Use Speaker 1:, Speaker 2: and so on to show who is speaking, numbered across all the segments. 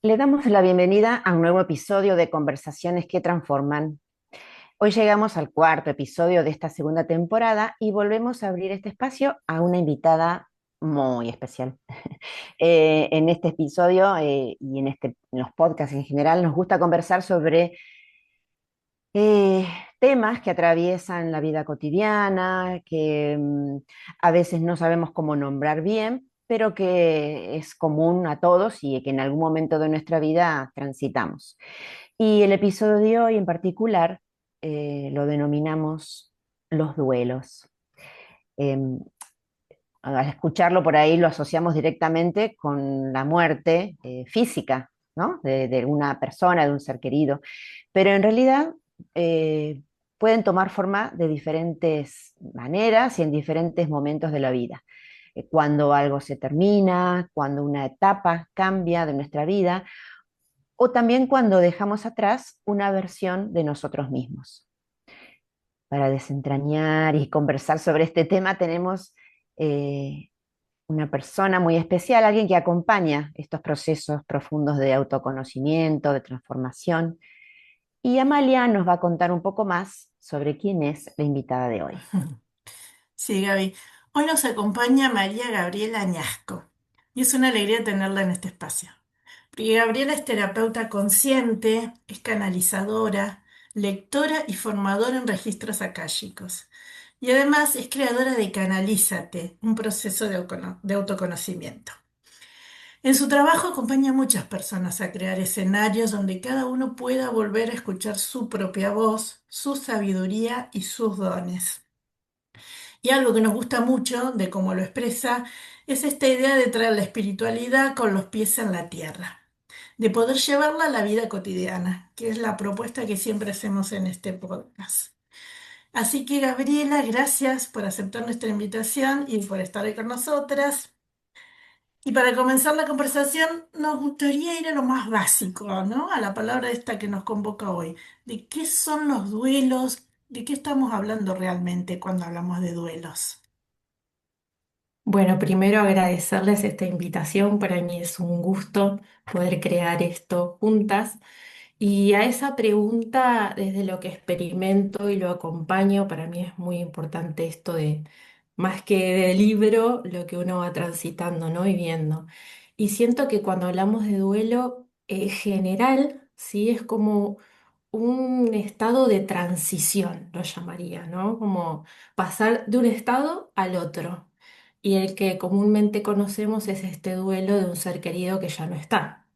Speaker 1: Le damos la bienvenida a un nuevo episodio de Conversaciones que Transforman. Hoy llegamos al cuarto episodio de esta segunda temporada y volvemos a abrir este espacio a una invitada muy especial. En este episodio y en los podcasts en general nos gusta conversar sobre eh, temas que atraviesan la vida cotidiana, que a veces no sabemos cómo nombrar bien, pero que es común a todos y que en algún momento de nuestra vida transitamos. Y el episodio de hoy en particular lo denominamos los duelos. Em, Al escucharlo por ahí lo asociamos directamente con la muerte física, ¿no? De una persona, de un ser querido. Pero en realidad eh, pueden tomar forma de diferentes maneras y en diferentes momentos de la vida. Cuando algo se termina, cuando una etapa cambia de nuestra vida, o también cuando dejamos atrás una versión de nosotros mismos. Para desentrañar y conversar sobre este tema tenemos eh, una persona muy especial, alguien que acompaña estos procesos profundos de autoconocimiento, de transformación. Y Amalia nos va a contar un poco más sobre quién es la invitada de hoy.
Speaker 2: Sí, Gaby. Hoy nos acompaña María Gabriela Añasco y es una alegría tenerla en este espacio. Porque Gabriela es terapeuta consciente, es canalizadora, lectora y formadora en registros akáshicos. Y además es creadora de Canalízate, un proceso de autoconocimiento. En su trabajo acompaña a muchas personas a crear escenarios donde cada uno pueda volver a escuchar su propia voz, su sabiduría y sus dones. Y algo que nos gusta mucho de cómo lo expresa es esta idea de traer la espiritualidad con los pies en la tierra, de poder llevarla a la vida cotidiana, que es la propuesta que siempre hacemos en este podcast. Así que Gabriela, gracias por aceptar nuestra invitación y por estar hoy con nosotras. Y para comenzar la conversación, nos gustaría ir a lo más básico, ¿no? A la palabra esta que nos convoca hoy. ¿De qué son los duelos? ¿De qué estamos hablando realmente cuando hablamos de duelos?
Speaker 3: Bueno, primero agradecerles esta invitación. Para mí es un gusto poder crear esto juntas. Y a esa pregunta, desde lo que experimento y lo acompaño, para mí es muy importante esto de, más que de libro, lo que uno va transitando, ¿no? Y viendo. Y siento que cuando hablamos de duelo, en general, sí, es como un estado de transición, lo llamaría, ¿no? Como pasar de un estado al otro. Y el que comúnmente conocemos es este duelo de un ser querido que ya no está.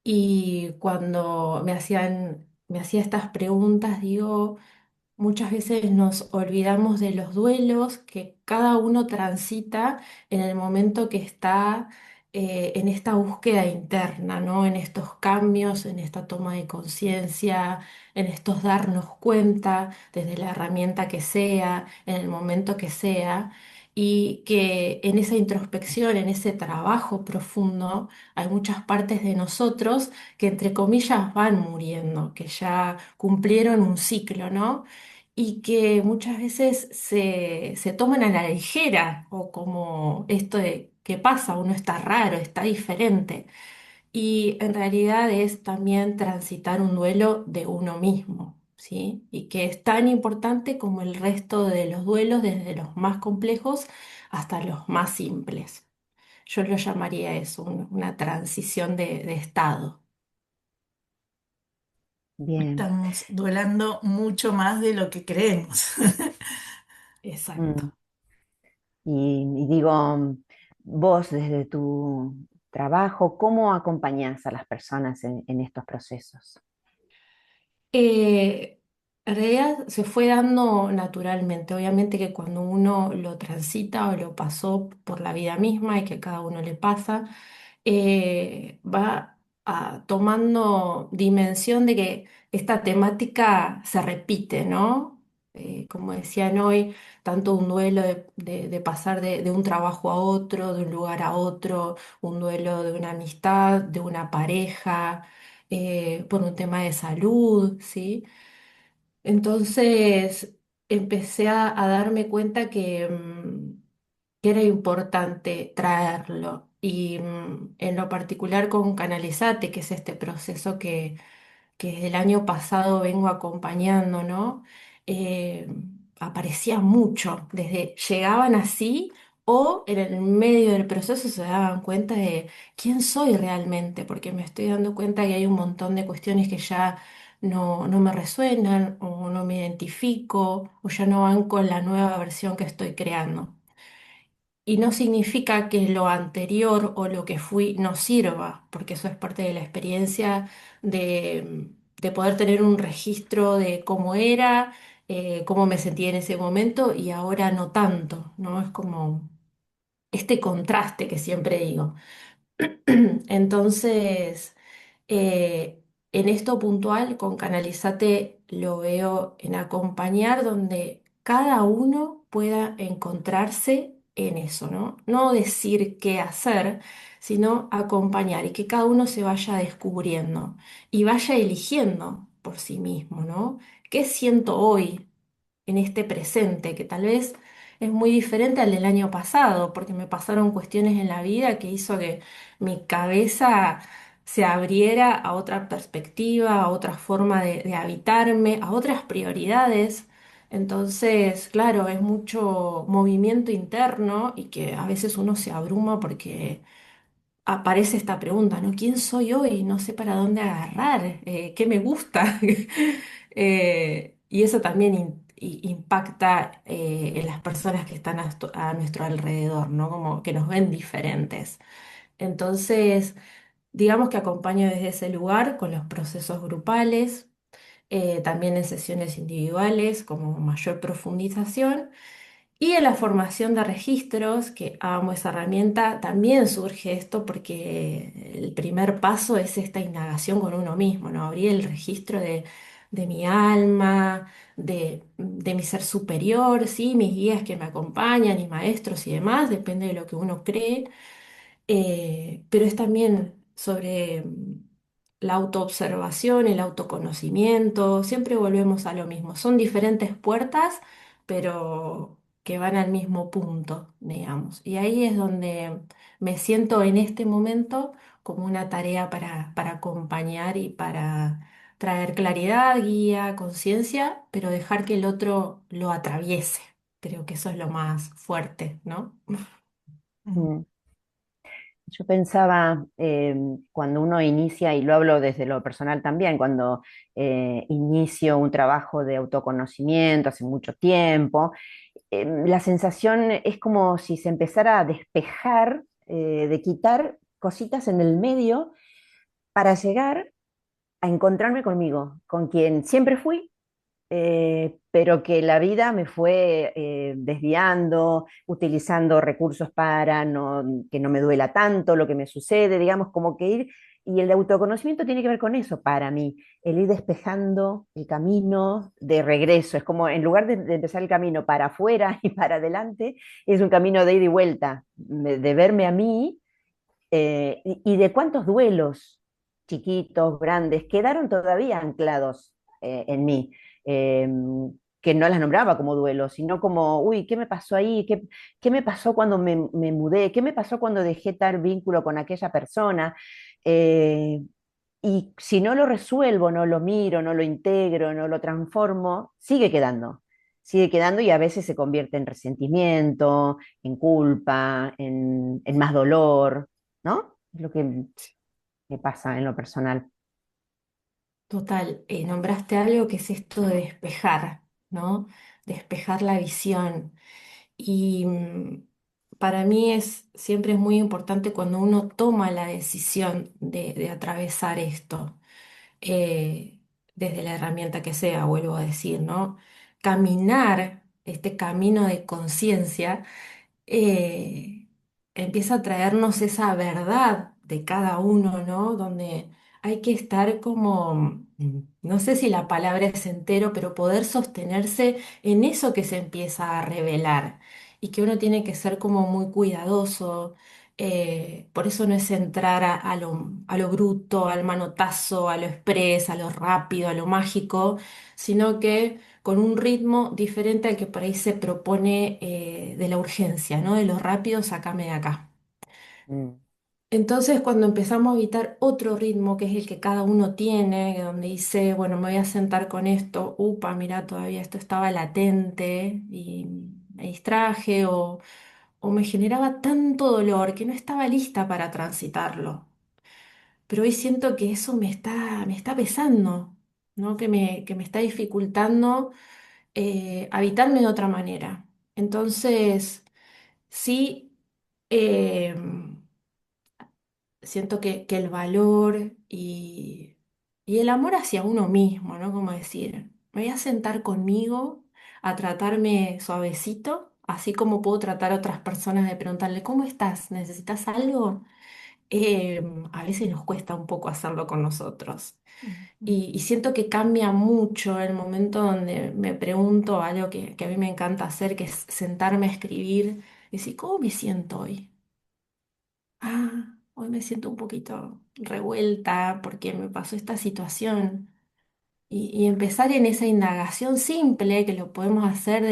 Speaker 3: Y cuando me hacía estas preguntas, digo, muchas veces nos olvidamos de los duelos que cada uno transita en el momento que está en esta búsqueda interna, ¿no? En estos cambios, en esta toma de conciencia, en estos darnos cuenta desde la herramienta que sea, en el momento que sea, y que en esa introspección, en ese trabajo profundo, hay muchas partes de nosotros que entre comillas van muriendo, que ya cumplieron un ciclo, ¿no? Y que muchas veces se toman a la ligera o como esto de qué pasa, uno está raro, está diferente. Y en realidad es también transitar un duelo de uno mismo, ¿sí? Y que es tan importante como el resto de los duelos, desde los más complejos hasta los más simples. Yo lo llamaría eso, una transición de estado.
Speaker 1: Bien.
Speaker 2: Estamos duelando mucho más de lo que creemos.
Speaker 3: Exacto.
Speaker 1: Mm. Y digo, vos desde tu trabajo, ¿cómo acompañás a las personas en estos procesos?
Speaker 3: Eh, en realidad se fue dando naturalmente. Obviamente que cuando uno lo transita o lo pasó por la vida misma y que a cada uno le pasa, va tomando dimensión de que esta temática se repite, ¿no? Como decían hoy, tanto un duelo de pasar de un trabajo a otro, de un lugar a otro, un duelo de una amistad, de una pareja, por un tema de salud, ¿sí? Entonces empecé a darme cuenta que era importante traerlo Y en lo particular con Canalizate, que es este proceso que desde el año pasado vengo acompañando, ¿no? Eh, Aparecía mucho, desde llegaban así o en el medio del proceso se daban cuenta de quién soy realmente, porque me estoy dando cuenta que hay un montón de cuestiones que ya no me resuenan o no me identifico o ya no van con la nueva versión que estoy creando. Y no significa que lo anterior o lo que fui no sirva, porque eso es parte de la experiencia de poder tener un registro de cómo era, cómo me sentía en ese momento y ahora no tanto, ¿no? Es como este contraste que siempre digo. Entonces, eh, en esto puntual, con Canalizate lo veo en acompañar donde cada uno pueda encontrarse en eso, ¿no? No decir qué hacer, sino acompañar y que cada uno se vaya descubriendo y vaya eligiendo por sí mismo, ¿no? ¿Qué siento hoy en este presente, que tal vez es muy diferente al del año pasado, porque me pasaron cuestiones en la vida que hizo que mi cabeza se abriera a otra perspectiva, a otra forma de habitarme, a otras prioridades? Entonces, claro, es mucho movimiento interno y que a veces uno se abruma porque aparece esta pregunta, ¿no? ¿Quién soy hoy? No sé para dónde agarrar, qué me gusta. Y eso también impacta en las personas que están a nuestro alrededor, ¿no? Como que nos ven diferentes. Entonces, digamos que acompaño desde ese lugar con los procesos grupales, también en sesiones individuales, como mayor profundización. Y en la formación de registros, que amo esa herramienta, también surge esto porque el primer paso es esta indagación con uno mismo, ¿no? Abrir el registro de mi alma, de mi ser superior, ¿sí? Mis guías que me acompañan y maestros y demás, depende de lo que uno cree. Pero es también sobre la autoobservación, el autoconocimiento, siempre volvemos a lo mismo. Son diferentes puertas, pero que van al mismo punto, digamos. Y ahí es donde me siento en este momento como una tarea para acompañar y para traer claridad, guía, conciencia, pero dejar que el otro lo atraviese. Creo que eso es lo más fuerte, ¿no?
Speaker 2: Mm.
Speaker 1: Mm. Yo pensaba, cuando uno inicia, y lo hablo desde lo personal también, cuando inicio un trabajo de autoconocimiento hace mucho tiempo, la sensación es como si se empezara a despejar, de quitar cositas en el medio para llegar a encontrarme conmigo, con quien siempre fui, pero que la vida me fue desviando, utilizando recursos para que no me duela tanto lo que me sucede, digamos, como que ir, y el autoconocimiento tiene que ver con eso para mí, el ir despejando el camino de regreso, es como en lugar de empezar el camino para afuera y para adelante, es un camino de ida y vuelta, de verme a mí y de cuántos duelos chiquitos, grandes, quedaron todavía anclados en mí, eh, que no las nombraba como duelos, sino como, uy, ¿qué me pasó ahí? ¿Qué me pasó cuando me mudé? ¿Qué me pasó cuando dejé tal vínculo con aquella persona? Eh, y si no lo resuelvo, no lo miro, no lo integro, no lo transformo, sigue quedando y a veces se convierte en resentimiento, en culpa, en más dolor, ¿no? Es lo que me pasa en lo personal.
Speaker 3: Total, nombraste algo que es esto de despejar, ¿no? Despejar la visión. Y para mí siempre es muy importante cuando uno toma la decisión de atravesar esto, eh, desde la herramienta que sea, vuelvo a decir, ¿no? Caminar este camino de conciencia eh, empieza a traernos esa verdad de cada uno, ¿no? Donde hay que estar como, no sé si la palabra es entero, pero poder sostenerse en eso que se empieza a revelar y que uno tiene que ser como muy cuidadoso. Por eso no es entrar a lo bruto, al manotazo, a lo express, a lo rápido, a lo mágico, sino que con un ritmo diferente al que por ahí se propone de la urgencia, ¿no? De lo rápido, sácame de acá.
Speaker 1: Mm.
Speaker 3: Entonces, cuando empezamos a evitar otro ritmo, que es el que cada uno tiene, donde dice, bueno, me voy a sentar con esto, upa, mira, todavía esto estaba latente y me distraje o me generaba tanto dolor que no estaba lista para transitarlo. Pero hoy siento que eso me está pesando, ¿no? Que me está dificultando habitarme de otra manera. Entonces, sí. em, Siento que el valor y el amor hacia uno mismo, ¿no? Como decir, me voy a sentar conmigo a tratarme suavecito, así como puedo tratar a otras personas de preguntarle, ¿cómo estás? ¿Necesitas algo? A veces nos cuesta un poco hacerlo con nosotros.
Speaker 2: Ujú.
Speaker 3: Y siento que cambia mucho el momento donde me pregunto algo que a mí me encanta hacer, que es sentarme a escribir y decir, ¿cómo me siento hoy? Hoy me siento un poquito revuelta porque me pasó esta situación. Y empezar en esa indagación simple que lo podemos hacer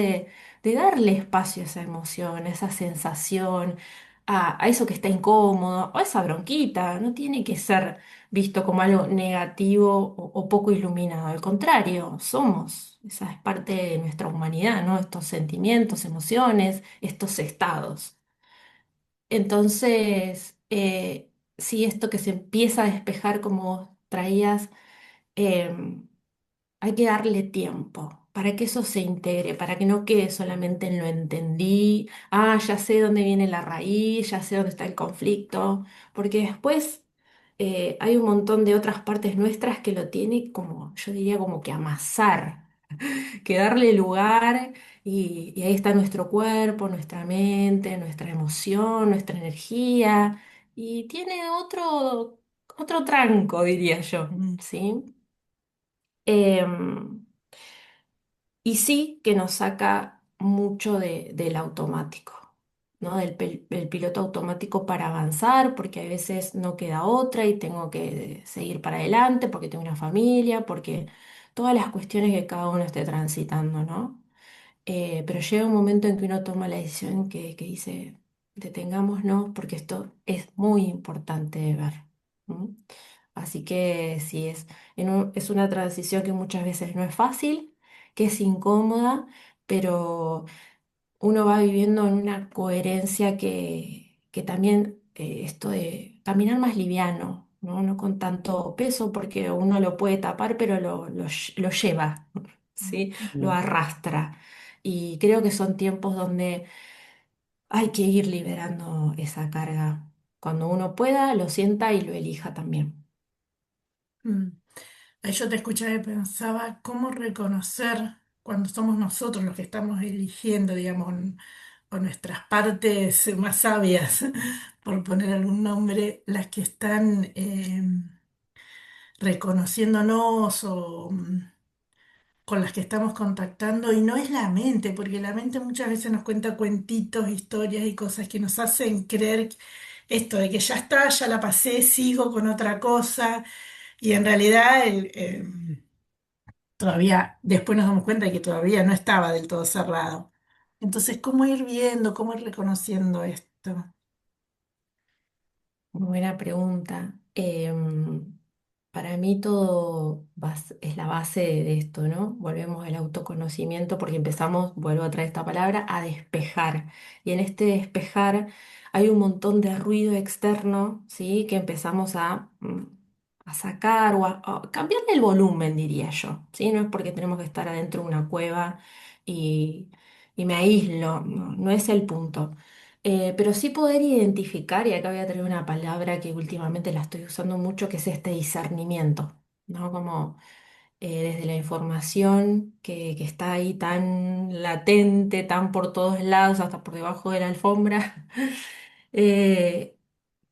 Speaker 3: de darle espacio a esa emoción, a esa sensación, a eso que está incómodo, o a esa bronquita. No tiene que ser visto como algo negativo o poco iluminado. Al contrario, somos. Esa es parte de nuestra humanidad, ¿no? Estos sentimientos, emociones, estos estados. Entonces, sí, esto que se empieza a despejar como vos traías, em, hay que darle tiempo para que eso se integre, para que no quede solamente en lo entendí, ya sé dónde viene la raíz, ya sé dónde está el conflicto, porque después hay un montón de otras partes nuestras que lo tiene como, yo diría como que amasar, que darle lugar y ahí está nuestro cuerpo, nuestra mente, nuestra emoción, nuestra energía y tiene otro tranco, diría yo, ¿sí? Em, y sí que nos saca mucho del automático, ¿no? Del piloto automático para avanzar, porque a veces no queda otra y tengo que seguir para adelante, porque tengo una familia, porque todas las cuestiones que cada uno esté transitando, ¿no? Pero llega un momento en que uno toma la decisión que dice, detengámonos porque esto es muy importante de ver. ¿M? Así que sí, es una transición que muchas veces no es fácil, que es incómoda, pero uno va viviendo en una coherencia que también esto de caminar más liviano, ¿no? No con tanto peso, porque uno lo puede tapar, pero lo lleva, ¿sí? Lo
Speaker 1: Mm.
Speaker 3: arrastra. Y creo que son tiempos donde hay que ir liberando esa carga. Cuando uno pueda, lo sienta y lo elija también.
Speaker 2: Mm. Ahí yo te escuchaba y pensaba cómo reconocer cuando somos nosotros los que estamos eligiendo, digamos, o nuestras partes más sabias, por poner algún nombre, las que están reconociéndonos o con las que estamos contactando, y no es la mente, porque la mente muchas veces nos cuenta cuentitos, historias y cosas que nos hacen creer esto de que ya está, ya la pasé, sigo con otra cosa, y en realidad todavía después nos damos cuenta de que todavía no estaba del todo cerrado. Entonces, ¿cómo ir viendo, cómo ir reconociendo esto?
Speaker 3: Muy buena pregunta. Para mí todo es la base de esto, ¿no? Volvemos al autoconocimiento porque empezamos, vuelvo a traer esta palabra, a despejar. Y en este despejar hay un montón de ruido externo, ¿sí? Que empezamos a sacar o a cambiarle el volumen, diría yo, ¿sí? No es porque tenemos que estar adentro de una cueva y, y me aíslo, no, no es el punto. Pero sí poder identificar, y acá voy a traer una palabra que últimamente la estoy usando mucho, que es este discernimiento, ¿no? Como desde la información que está ahí tan latente, tan por todos lados, hasta por debajo de la alfombra, eh,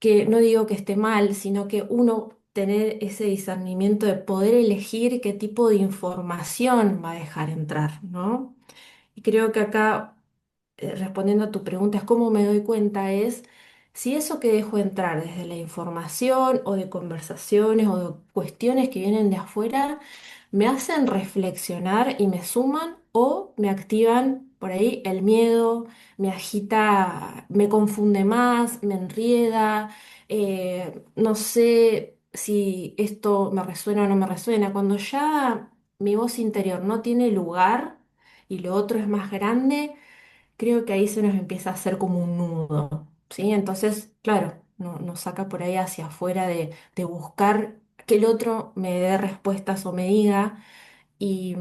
Speaker 3: que no digo que esté mal, sino que uno tener ese discernimiento de poder elegir qué tipo de información va a dejar entrar, ¿no? Y creo que acá respondiendo a tu pregunta, es cómo me doy cuenta, es si eso que dejo entrar desde la información o de conversaciones o de cuestiones que vienen de afuera me hacen reflexionar y me suman o me activan Por ahí el miedo me agita, me confunde más, me enrieda, no sé si esto me resuena o no me resuena. Cuando ya mi voz interior no tiene lugar y lo otro es más grande, creo que ahí se nos empieza a hacer como un nudo, ¿sí? Entonces, claro, nos saca por ahí hacia afuera de buscar que el otro me dé respuestas o me diga. Y,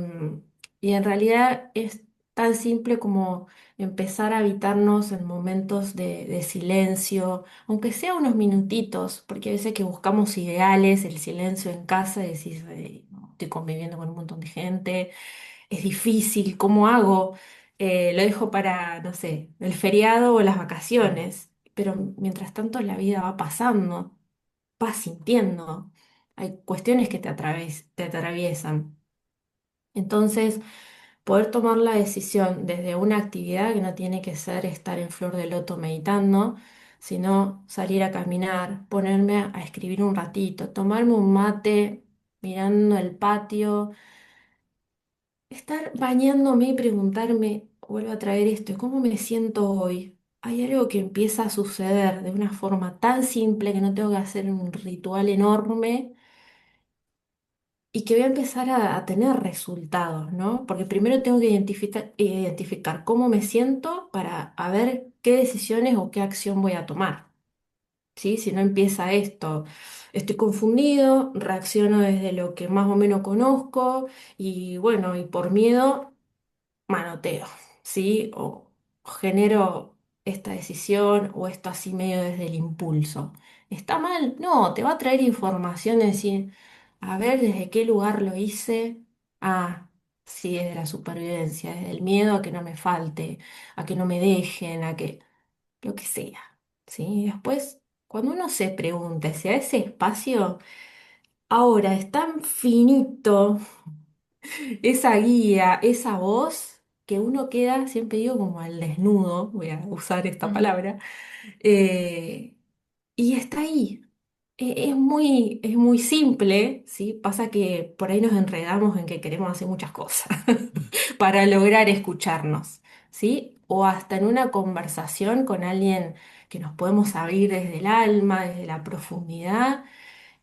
Speaker 3: y en realidad es tan simple como empezar a habitarnos en momentos de silencio, aunque sea unos minutitos, porque a veces que buscamos ideales, el silencio en casa, y decís: "Ay, no, estoy conviviendo con un montón de gente, es difícil, ¿cómo hago? Lo dejo para, no sé, el feriado o las vacaciones". Pero mientras tanto la vida va pasando, vas sintiendo, hay cuestiones que te atraviesan. Entonces, poder tomar la decisión desde una actividad que no tiene que ser estar en flor de loto meditando, sino salir a caminar, ponerme a escribir un ratito, tomarme un mate mirando el patio, estar bañándome y preguntarme, vuelvo a traer esto, ¿cómo me siento hoy? Hay algo que empieza a suceder de una forma tan simple que no tengo que hacer un ritual enorme y que voy a empezar a tener resultados, ¿no? Porque primero tengo que identificar cómo me siento para a ver qué decisiones o qué acción voy a tomar, ¿sí? Si no empieza esto, estoy confundido, reacciono desde lo que más o menos conozco y bueno, y por miedo manoteo, ¿sí? O genero esta decisión o esto así medio desde el impulso. ¿Está mal? No, te va a traer información de decir, a ver desde qué lugar lo hice. Ah, sí, desde la supervivencia, desde el miedo a que no me falte, a que no me dejen, a que lo que sea, ¿sí? Después, cuando uno se pregunta si a ese espacio ahora es tan finito esa guía, esa voz, que uno queda, siempre digo, como al desnudo, voy a usar esta
Speaker 2: Mm.
Speaker 3: palabra, eh, y está ahí. Es muy simple, ¿sí? Pasa que por ahí nos enredamos en que queremos hacer muchas cosas para lograr escucharnos, ¿sí? O hasta en una conversación con alguien que nos podemos abrir desde el alma, desde la profundidad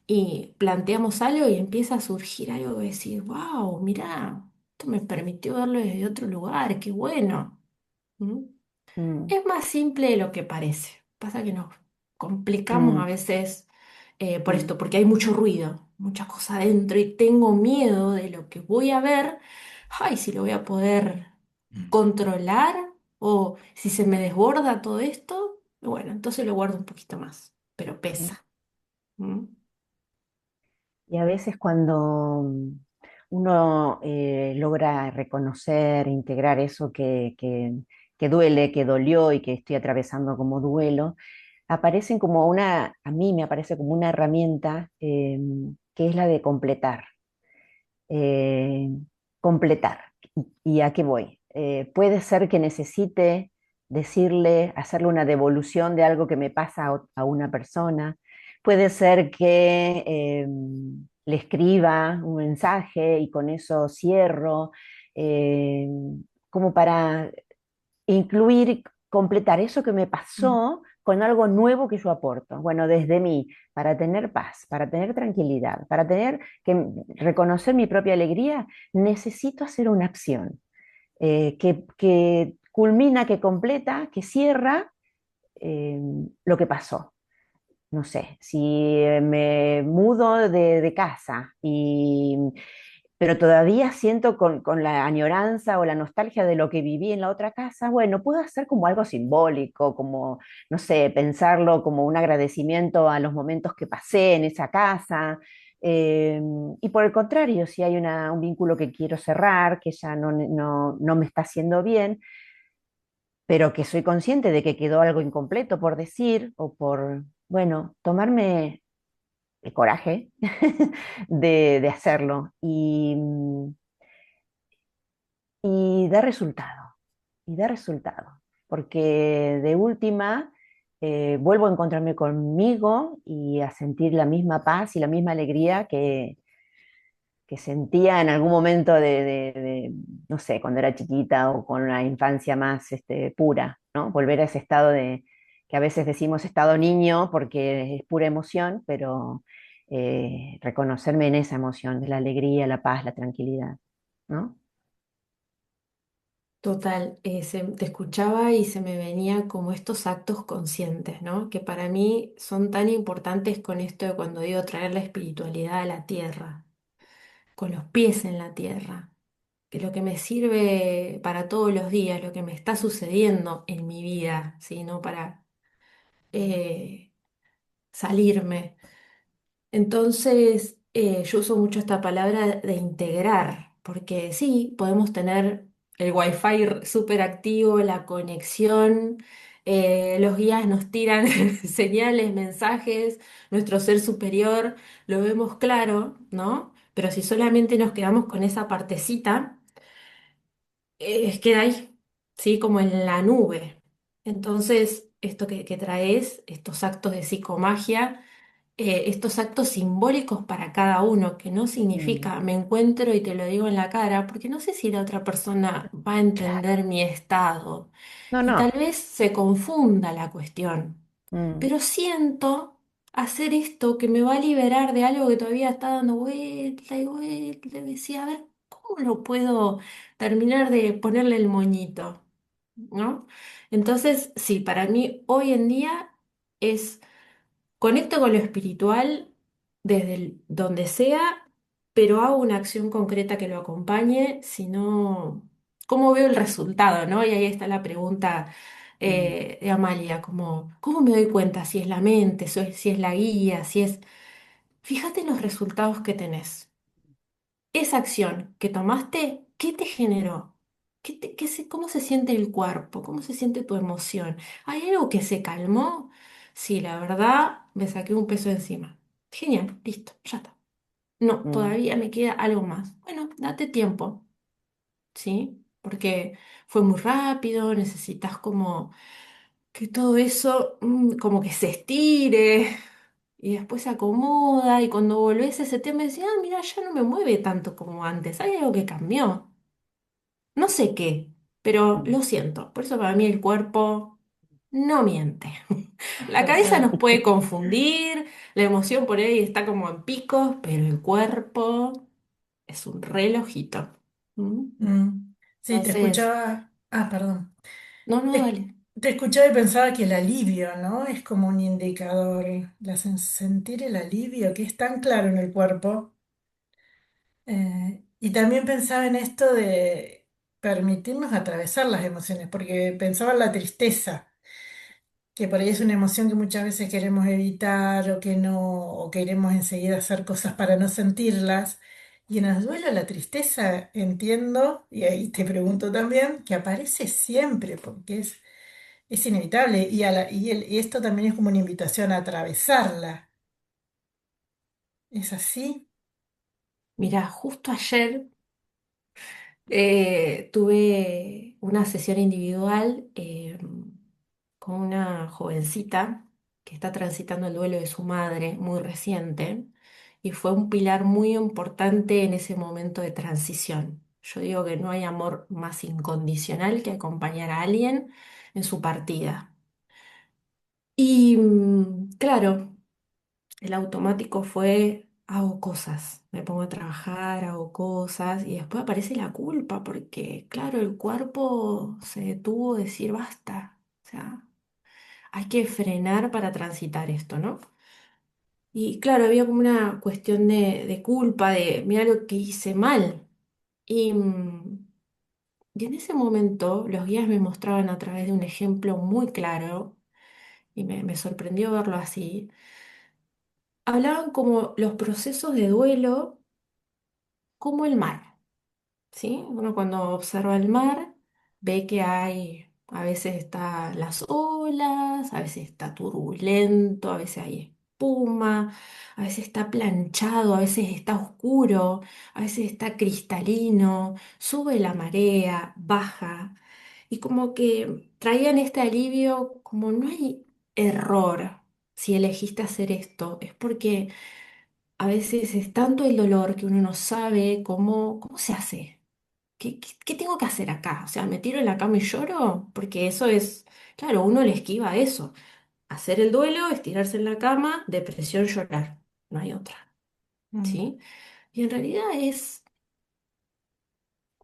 Speaker 3: y planteamos algo y empieza a surgir algo de decir, wow, mirá, esto me permitió verlo desde otro lugar, qué bueno. ¿Mm?
Speaker 1: Mm,
Speaker 3: Es más simple de lo que parece. Pasa que nos complicamos a
Speaker 1: mm,
Speaker 3: veces por
Speaker 1: mm,
Speaker 3: esto, porque hay mucho ruido, mucha cosa adentro y tengo miedo de lo que voy a ver. Ay, si lo voy a poder controlar o si se me desborda todo esto, bueno, entonces lo guardo un poquito más, pero
Speaker 1: mm.
Speaker 3: pesa. ¿Mm?
Speaker 1: Y a veces cuando uno logra reconocer, integrar eso que duele, que dolió y que estoy atravesando como duelo, aparecen como a mí me aparece como una herramienta que es la de completar. eh, Completar. ¿Y a qué voy? Puede ser que necesite decirle, hacerle una devolución de algo que me pasa a una persona. Puede ser que le escriba un mensaje y con eso cierro, eh, como para incluir, completar eso que me
Speaker 3: Mm.
Speaker 1: pasó con algo nuevo que yo aporto. Bueno, desde mí, para tener paz, para tener tranquilidad, para tener que reconocer mi propia alegría, necesito hacer una acción que culmina, que completa, que cierra eh, lo que pasó. No sé, si me mudo de casa pero todavía siento con la añoranza o la nostalgia de lo que viví en la otra casa, bueno, puedo hacer como algo simbólico, como, no sé, pensarlo como un agradecimiento a los momentos que pasé en esa casa. eh, y por el contrario, si hay un vínculo que quiero cerrar, que ya no me está haciendo bien, pero que soy consciente de que quedó algo incompleto por decir o por, bueno, tomarme el coraje de hacerlo y da resultado, y da resultado, porque de última vuelvo a encontrarme conmigo y a sentir la misma paz y la misma alegría que sentía en algún momento no sé, cuando era chiquita o con una infancia más pura, ¿no? Volver a ese estado que a veces decimos estado niño porque es pura emoción, pero reconocerme en esa emoción, de la alegría, la paz, la tranquilidad, ¿no?
Speaker 3: Total, te escuchaba y se me venía como estos actos conscientes, ¿no? Que para mí son tan importantes con esto de cuando digo traer la espiritualidad a la tierra, con los pies en la tierra, que lo que me sirve para todos los días, lo que me está sucediendo en mi vida, ¿sí? No para eh, salirme. Entonces, yo uso mucho esta palabra de integrar, porque sí, podemos tener el wifi súper activo, la conexión, los guías nos tiran señales, mensajes, nuestro ser superior, lo vemos claro, ¿no? Pero si solamente nos quedamos con esa partecita, queda ahí, ¿sí? Como en la nube. Entonces, esto que traes, estos actos de psicomagia, estos actos simbólicos para cada uno, que no
Speaker 1: Mm.
Speaker 3: significa me encuentro y te lo digo en la cara, porque no sé si la otra persona va a
Speaker 1: Claro.
Speaker 3: entender mi estado
Speaker 1: No,
Speaker 3: y tal
Speaker 1: no.
Speaker 3: vez se confunda la cuestión,
Speaker 1: Mm,
Speaker 3: pero siento hacer esto que me va a liberar de algo que todavía está dando vuelta y vuelta, y decía, a ver, ¿cómo lo puedo terminar de ponerle el moñito? ¿No? Entonces, sí, para mí hoy en día es conecto con lo espiritual desde donde sea, pero hago una acción concreta que lo acompañe, si no, ¿cómo veo el resultado, no? Y ahí está la pregunta
Speaker 1: mm,
Speaker 3: de Amalia, como, ¿cómo me doy cuenta si es la mente, si es la guía, si es... Fíjate en los resultados que tenés. Esa acción que tomaste, ¿qué te generó? ¿Cómo se siente el cuerpo? ¿Cómo se siente tu emoción? ¿Hay algo que se calmó? Sí, la verdad, me saqué un peso encima. Genial, listo, ya está. No,
Speaker 1: mm,
Speaker 3: todavía me queda algo más. Bueno, date tiempo, ¿sí? Porque fue muy rápido, necesitas como que todo eso como que se estire y después se acomoda y cuando volvés a ese tema decís, ah, mira, ya no me mueve tanto como antes, hay algo que cambió. No sé qué, pero
Speaker 1: mm.
Speaker 3: lo siento. Por eso para mí el cuerpo no miente. La cabeza
Speaker 2: Total.
Speaker 3: nos puede confundir, la emoción por ahí está como en picos, pero el cuerpo es un relojito. ¿Mm?
Speaker 2: Mm. Sí, te
Speaker 3: Entonces,
Speaker 2: escuchaba. Ah, perdón.
Speaker 3: no, no, dale.
Speaker 2: Te escuchaba y pensaba que el alivio, ¿no? Es como un indicador. Sentir el alivio que es tan claro en el cuerpo. Y también pensaba en esto de permitirnos atravesar las emociones, porque pensaba en la tristeza, que por ahí es una emoción que muchas veces queremos evitar o que no, o queremos enseguida hacer cosas para no sentirlas. Y en el duelo, la tristeza, entiendo, y ahí te pregunto también, que aparece siempre, porque es inevitable. Y esto también es como una invitación a atravesarla. ¿Es así?
Speaker 3: Mira, justo ayer tuve una sesión individual con una jovencita que está transitando el duelo de su madre muy reciente y fue un pilar muy importante en ese momento de transición. Yo digo que no hay amor más incondicional que acompañar a alguien en su partida. Y claro, el automático fue, hago cosas, me pongo a trabajar, hago cosas y después aparece la culpa porque, claro, el cuerpo se detuvo a decir basta. O sea, hay que frenar para transitar esto, ¿no? Y claro, había como una cuestión de culpa, de mira lo que hice mal. Y, y en ese momento los guías me mostraban a través de un ejemplo muy claro y me sorprendió verlo así. Hablaban como los procesos de duelo como el mar, ¿sí? Uno cuando observa el mar ve que hay, a veces está las olas, a veces está turbulento, a veces hay espuma, a veces está planchado, a veces está oscuro, a veces está cristalino, sube la marea, baja, y como que traían este alivio, como no hay error si elegiste hacer esto, es porque a veces es tanto el dolor que uno no sabe cómo se hace. ¿Qué tengo que hacer acá? O sea, ¿me tiro en la cama y lloro? Porque eso es, claro, uno le esquiva a eso. Hacer el duelo, estirarse en la cama, depresión, llorar. No hay otra,
Speaker 2: Mm,
Speaker 3: ¿sí? Y en realidad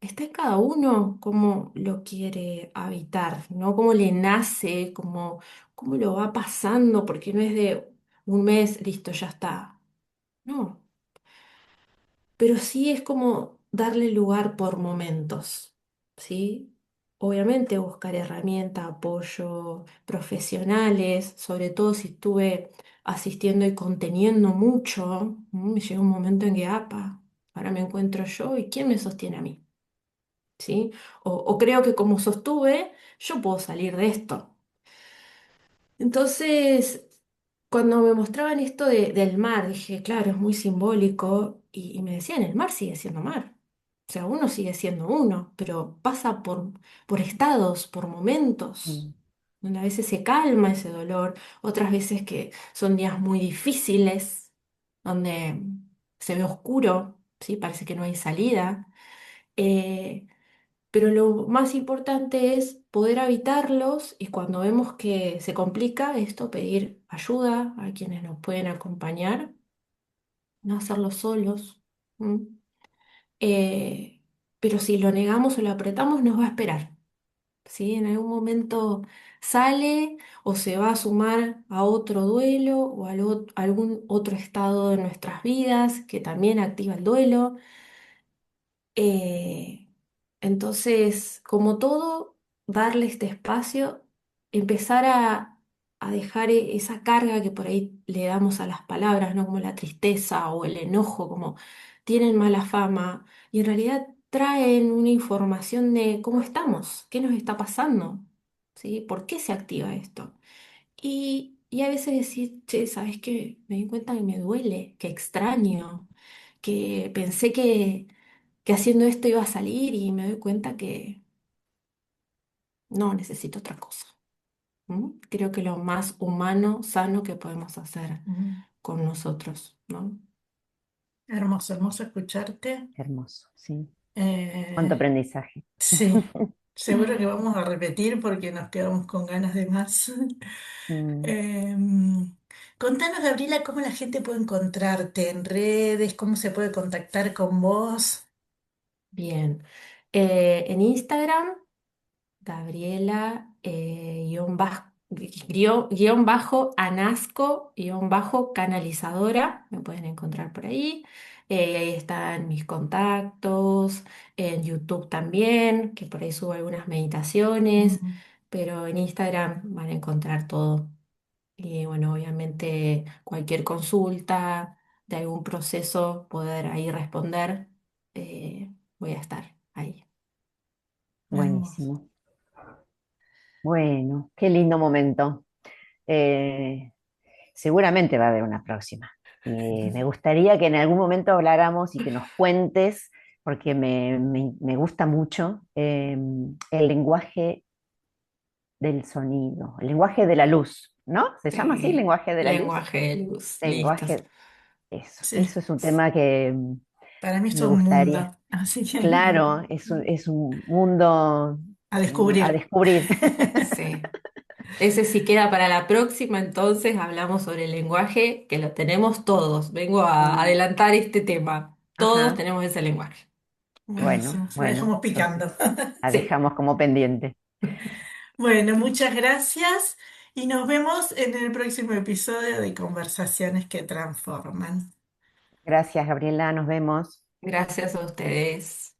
Speaker 3: está en cada uno cómo lo quiere habitar, ¿no? Cómo le nace, cómo lo va pasando, porque no es de un mes, listo, ya está. No, pero sí es como darle lugar por momentos, ¿sí? Obviamente buscar herramienta, apoyo, profesionales, sobre todo si estuve asistiendo y conteniendo mucho, me llega un momento en que, apa, ahora me encuentro yo y ¿quién me sostiene a mí? ¿Sí? O creo que como sostuve, yo puedo salir de esto. Entonces, cuando me mostraban esto del mar, dije, claro, es muy simbólico, y me decían, el mar sigue siendo mar. O sea, uno sigue siendo uno, pero pasa por estados, por momentos,
Speaker 1: Mm,
Speaker 3: donde a veces se calma ese dolor, otras veces que son días muy difíciles, donde se ve oscuro, ¿sí? Parece que no hay salida. Eh, pero lo más importante es poder habitarlos y cuando vemos que se complica esto, pedir ayuda a quienes nos pueden acompañar, no hacerlo solos. ¿M? Eh, pero si lo negamos o lo apretamos, nos va a esperar. ¿Sí? En algún momento sale o se va a sumar a otro duelo o algún otro estado de nuestras vidas que también activa el duelo. Eh, entonces, como todo, darle este espacio, empezar a dejar esa carga que por ahí le damos a las palabras, ¿no? Como la tristeza o el enojo, como tienen mala fama, y en realidad traen una información de cómo estamos, qué nos está pasando, ¿sí? ¿Por qué se activa esto? Y a veces decir, che, ¿sabes qué? Me di cuenta que me duele, que extraño, que pensé que haciendo esto iba a salir y me doy cuenta que no, necesito otra cosa. ¿M? Creo que lo más humano, sano que podemos hacer
Speaker 2: mm.
Speaker 3: con nosotros, ¿no?
Speaker 2: Hermoso, hermoso escucharte.
Speaker 1: hermoso, sí. Cuánto
Speaker 2: Eh,
Speaker 1: aprendizaje.
Speaker 2: sí, seguro que vamos a repetir porque nos quedamos con ganas de más.
Speaker 1: Mm,
Speaker 2: Em, Contanos, Gabriela, cómo la gente puede encontrarte en redes, cómo se puede contactar con vos.
Speaker 3: Bien. En Instagram. Gabriela, guión bajo, Anasco, guión bajo, canalizadora, me pueden encontrar por ahí. Ahí están mis contactos, en YouTube también, que por ahí subo algunas meditaciones,
Speaker 2: Mm,
Speaker 3: pero en Instagram van a encontrar todo. Y bueno, obviamente cualquier consulta de algún proceso, poder ahí responder, voy a estar ahí.
Speaker 2: hermoso.
Speaker 1: buenísimo. Bueno, qué lindo momento. Eh, Seguramente va a haber una próxima. Y me gustaría que en algún momento habláramos y que nos cuentes, porque me gusta mucho el lenguaje del sonido, el lenguaje de la luz, ¿no? ¿Se llama así,
Speaker 3: Sí,
Speaker 1: lenguaje de la luz?
Speaker 3: lenguaje de luz, listos.
Speaker 1: Lenguaje, eso
Speaker 2: Sí,
Speaker 1: es un tema que
Speaker 2: para mí es
Speaker 1: me
Speaker 2: todo un
Speaker 1: gustaría.
Speaker 2: mundo, así que
Speaker 1: Claro, es un mundo
Speaker 2: a
Speaker 1: a
Speaker 2: descubrir.
Speaker 1: descubrir.
Speaker 3: Sí. Ese sí queda para la próxima, entonces hablamos sobre el lenguaje, que lo tenemos todos. Vengo a
Speaker 1: Mm,
Speaker 3: adelantar este tema. Todos
Speaker 1: ajá,
Speaker 3: tenemos ese lenguaje.
Speaker 1: bueno,
Speaker 2: Buenísimo, lo
Speaker 1: bueno,
Speaker 2: dejamos
Speaker 1: entonces
Speaker 2: picando.
Speaker 1: la
Speaker 3: Sí.
Speaker 1: dejamos como pendiente.
Speaker 2: Bueno, muchas gracias y nos vemos en el próximo episodio de Conversaciones que Transforman.
Speaker 1: Gracias, Gabriela, nos vemos.
Speaker 3: Gracias a ustedes.